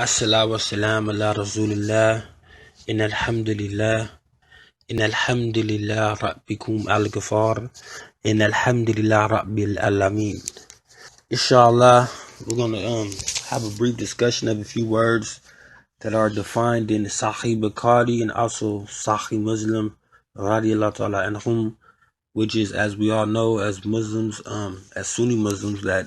As-salatu was-salam ala Rasulillah. Alhamdulillah. Alhamdulillah Rabbikum al-Ghafar. Alhamdulillah Rabbil Alameen. Inshallah, we're going to have a brief discussion of a few words that are defined in Sahih Bukhaari and also Sahih Muslim, radiyallahu ta'ala anhum, which is, as we all know, as Muslims, as Sunni Muslims, that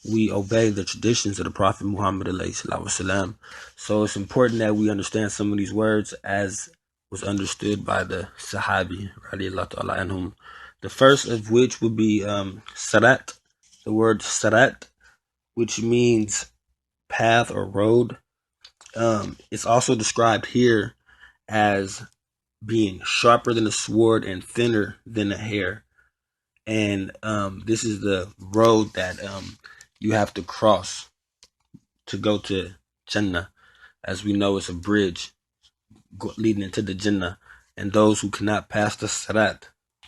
we obey the traditions of the Prophet Muhammad alayhi salatu wasalam. So it's important that we understand some of these words as was understood by the Sahabi, radiyallahu ta'ala anhum. The first of which would be Siraat, the word Siraat, which means path or road. It's also described here as being sharper than a sword and thinner than a hair. And this is the road that you have to cross to go to Jannah. As we know, it's a bridge leading into the Jannah. And those who cannot pass the Siraat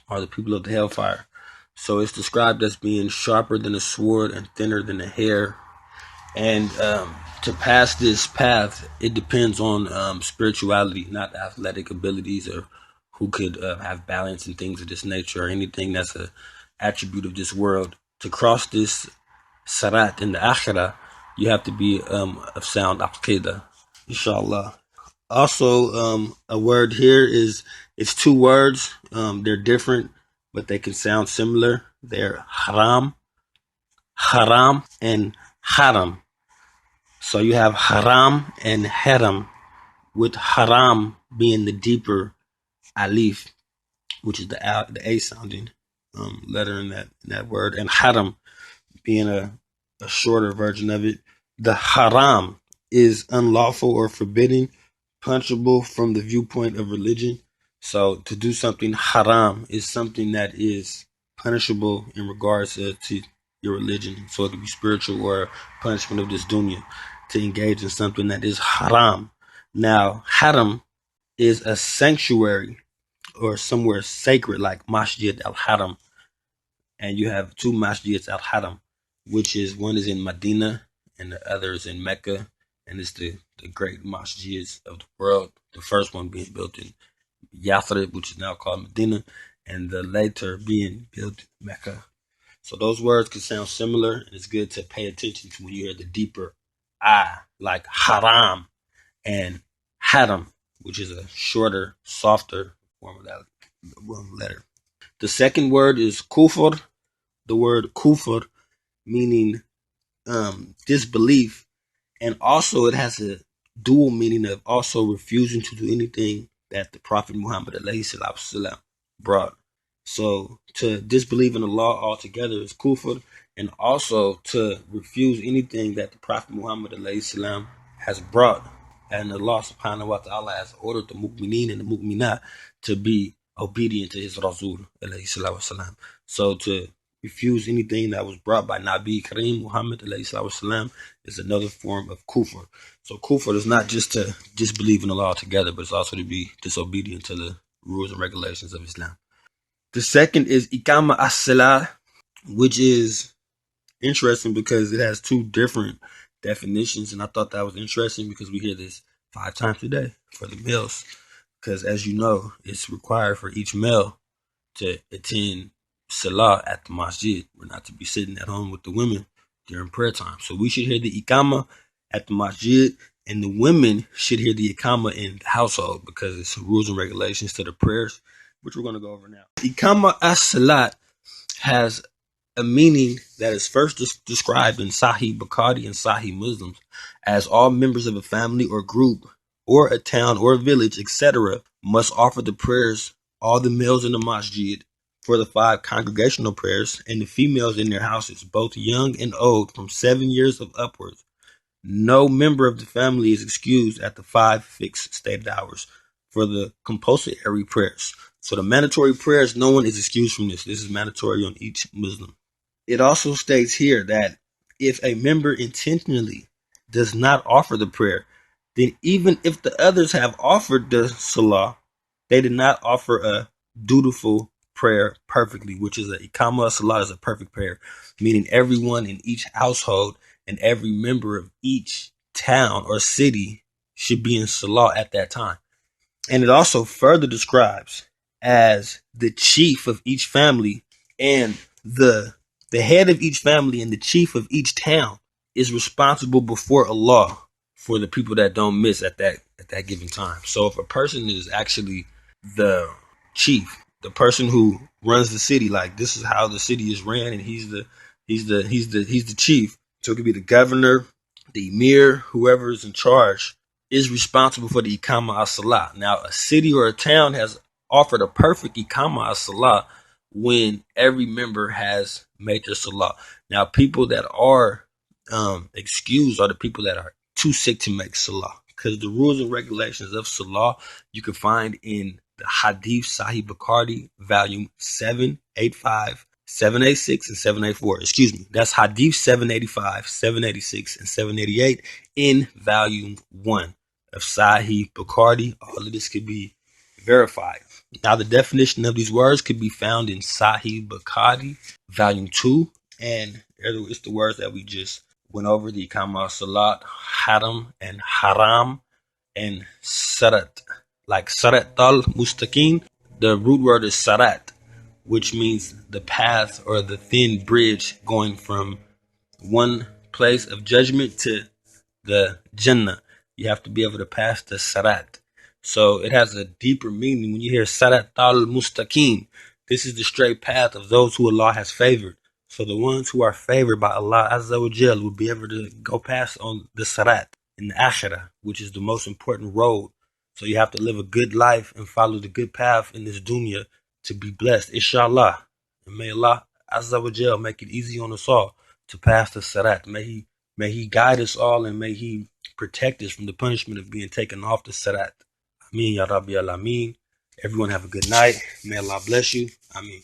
are the people of the hellfire. So it's described as being sharper than a sword and thinner than a hair. And to pass this path, it depends on spirituality, not athletic abilities or who could have balance and things of this nature or anything that's an attribute of this world. To cross this Siraat in the Akhirah, you have to be of sound Aqidah, inshallah. Also, a word here it's two words. They're different, but they can sound similar. They're Haraam, and Haram. So you have Haram and Haram, with Haram being the deeper alif, which is the A sounding letter in that word, and Haram being a shorter version of it. The Haram is unlawful or forbidden, punishable from the viewpoint of religion. So to do something haram is something that is punishable in regards to your religion. So it could be spiritual or punishment of this dunya to engage in something that is haram. Now, haram is a sanctuary or somewhere sacred like Masjid al-Haram. And you have two Masjids al-Haram, which is one is in Medina and the other is in Mecca. And it's the great masjids of the world. The first one being built in Yathrib, which is now called Medina, and the later being built in Mecca. So those words can sound similar, and it's good to pay attention to when you hear the deeper I, like haram and haram, which is a shorter, softer form of that letter. The second word is kufr. The word kufr meaning disbelief. And also it has a dual meaning of also refusing to do anything that the Prophet Muhammad ﷺ brought. So to disbelieve in Allah altogether is kufr, and also to refuse anything that the Prophet Muhammad ﷺ has brought. And Allah subhanahu wa ta'ala has ordered the mu'mineen and the mu'minat to be obedient to his Rasul ﷺ. So to refuse anything that was brought by Nabi Kareem Muhammad ﷺ is another form of kufr. So kufr is not just to disbelieve in Allah altogether, but it's also to be disobedient to the rules and regulations of Islam. The second is Aqeemus-Salaah, which is interesting because it has two different definitions, and I thought that was interesting because we hear this 5 times a day for the males, because as you know, it's required for each male to attend Salah at the masjid. We're not to be sitting at home with the women during prayer time. So we should hear the Iqama at the masjid, and the women should hear the Iqama in the household because it's rules and regulations to the prayers, which we're going to go over now. Aqeemus-Salaah has a meaning that is first described in Sahih Bukhaari and Sahih Muslims as all members of a family or group or a town or a village, etc., must offer the prayers, all the males in the masjid, for the 5 congregational prayers, and the females in their houses, both young and old, from 7 years of upwards. No member of the family is excused at the 5 fixed stated hours for the compulsory prayers. So the mandatory prayers, no one is excused from this. This is mandatory on each Muslim. It also states here that if a member intentionally does not offer the prayer, then even if the others have offered the salah, they did not offer a dutiful prayer perfectly, which is a Aqeemus-Salaah is a perfect prayer, meaning everyone in each household and every member of each town or city should be in Salah at that time. And it also further describes as the chief of each family and the head of each family and the chief of each town is responsible before Allah for the people that don't miss at that given time. So if a person is actually the chief, the person who runs the city, like this is how the city is ran, and he's the chief. So it could be the governor, the emir, whoever is in charge is responsible for the Aqeemus-Salaah. Now, a city or a town has offered a perfect Aqeemus-Salaah when every member has made their salah. Now, people that are excused are the people that are too sick to make salah, because the rules and regulations of salah you can find in the Hadith Sahih Bukhaari, volume 785, 786, and 784. Excuse me, that's Hadith 785, 786, and 788 in volume 1 of Sahih Bukhaari. All of this could be verified. Now, the definition of these words could be found in Sahih Bukhaari, volume 2, and it's the words that we just went over: the Aqeemus-Salaah, Haram, and Haraam, and Siraat. Like Siraat al-Mustaqim, the root word is Siraat, which means the path or the thin bridge going from one place of judgment to the Jannah. You have to be able to pass the Siraat. So it has a deeper meaning when you hear Siraat al-Mustaqim. This is the straight path of those who Allah has favored. So the ones who are favored by Allah Azza wa Jal will be able to go past on the Siraat in the Akhirah, which is the most important road. So you have to live a good life and follow the good path in this dunya to be blessed, inshallah. And may Allah Azza wa Jal make it easy on us all to pass the Siraat. May He guide us all, and may He protect us from the punishment of being taken off the Siraat. Ameen, Ya Rabbi Al-Ameen. Everyone have a good night. May Allah bless you. Ameen.